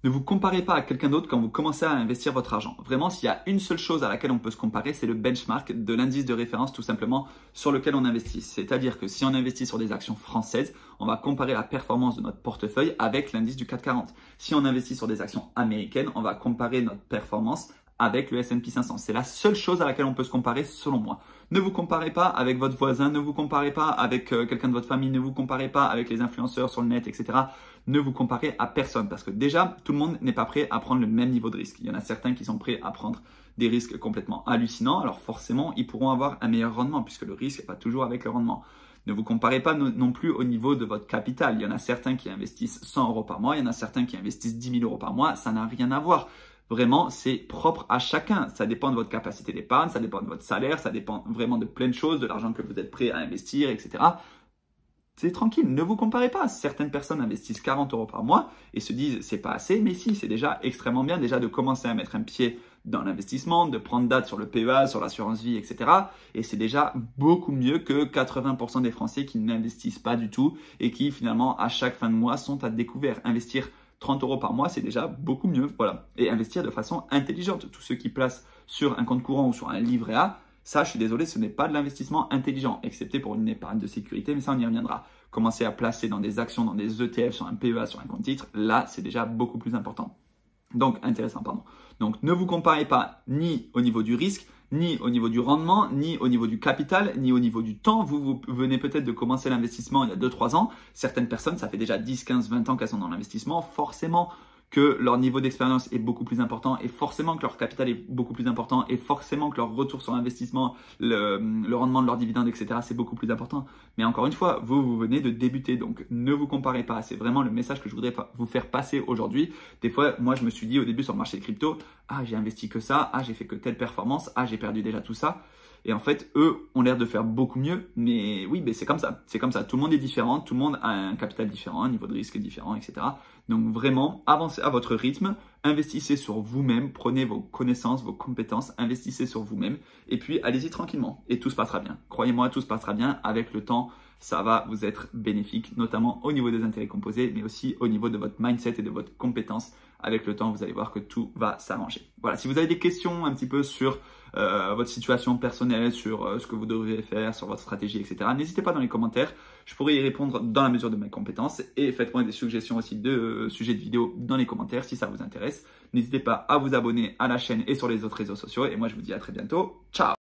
Ne vous comparez pas à quelqu'un d'autre quand vous commencez à investir votre argent. Vraiment, s'il y a une seule chose à laquelle on peut se comparer, c'est le benchmark de l'indice de référence tout simplement sur lequel on investit. C'est-à-dire que si on investit sur des actions françaises, on va comparer la performance de notre portefeuille avec l'indice du CAC 40. Si on investit sur des actions américaines, on va comparer notre performance avec le S&P 500. C'est la seule chose à laquelle on peut se comparer selon moi. Ne vous comparez pas avec votre voisin, ne vous comparez pas avec quelqu'un de votre famille, ne vous comparez pas avec les influenceurs sur le net, etc. Ne vous comparez à personne parce que déjà, tout le monde n'est pas prêt à prendre le même niveau de risque. Il y en a certains qui sont prêts à prendre des risques complètement hallucinants. Alors forcément, ils pourront avoir un meilleur rendement puisque le risque n'est pas toujours avec le rendement. Ne vous comparez pas non plus au niveau de votre capital. Il y en a certains qui investissent 100 € par mois, il y en a certains qui investissent 10 000 € par mois. Ça n'a rien à voir. Vraiment, c'est propre à chacun. Ça dépend de votre capacité d'épargne, ça dépend de votre salaire, ça dépend vraiment de plein de choses, de l'argent que vous êtes prêt à investir, etc. C'est tranquille, ne vous comparez pas. Certaines personnes investissent 40 € par mois et se disent c'est pas assez, mais si, c'est déjà extrêmement bien déjà de commencer à mettre un pied dans l'investissement, de prendre date sur le PEA, sur l'assurance vie, etc. Et c'est déjà beaucoup mieux que 80% des Français qui n'investissent pas du tout et qui finalement à chaque fin de mois sont à découvert. Investir 30 € par mois, c'est déjà beaucoup mieux. Voilà. Et investir de façon intelligente. Tous ceux qui placent sur un compte courant ou sur un livret A, ça, je suis désolé, ce n'est pas de l'investissement intelligent, excepté pour une épargne de sécurité, mais ça, on y reviendra. Commencer à placer dans des actions, dans des ETF, sur un PEA, sur un compte titre, là, c'est déjà beaucoup plus important. Donc, intéressant, pardon. Donc, ne vous comparez pas ni au niveau du risque, ni au niveau du rendement, ni au niveau du capital, ni au niveau du temps. Vous venez peut-être de commencer l'investissement il y a 2-3 ans. Certaines personnes, ça fait déjà 10, 15, 20 ans qu'elles sont dans l'investissement. Forcément que leur niveau d'expérience est beaucoup plus important et forcément que leur capital est beaucoup plus important et forcément que leur retour sur investissement, le rendement de leurs dividendes, etc. c'est beaucoup plus important. Mais encore une fois, vous venez de débuter, donc ne vous comparez pas. C'est vraiment le message que je voudrais vous faire passer aujourd'hui. Des fois, moi, je me suis dit au début sur le marché de crypto, j'ai investi que ça, j'ai fait que telle performance, j'ai perdu déjà tout ça. Et en fait, eux ont l'air de faire beaucoup mieux. Mais oui, c'est comme ça. C'est comme ça. Tout le monde est différent. Tout le monde a un capital différent, un niveau de risque différent, etc. Donc vraiment, avancez à votre rythme. Investissez sur vous-même. Prenez vos connaissances, vos compétences. Investissez sur vous-même. Et puis, allez-y tranquillement. Et tout se passera bien. Croyez-moi, tout se passera bien. Avec le temps, ça va vous être bénéfique, notamment au niveau des intérêts composés, mais aussi au niveau de votre mindset et de votre compétence. Avec le temps, vous allez voir que tout va s'arranger. Voilà, si vous avez des questions un petit peu sur votre situation personnelle, sur ce que vous devriez faire, sur votre stratégie, etc., n'hésitez pas dans les commentaires. Je pourrais y répondre dans la mesure de mes compétences. Et faites-moi des suggestions aussi de sujets de vidéos dans les commentaires si ça vous intéresse. N'hésitez pas à vous abonner à la chaîne et sur les autres réseaux sociaux. Et moi, je vous dis à très bientôt. Ciao!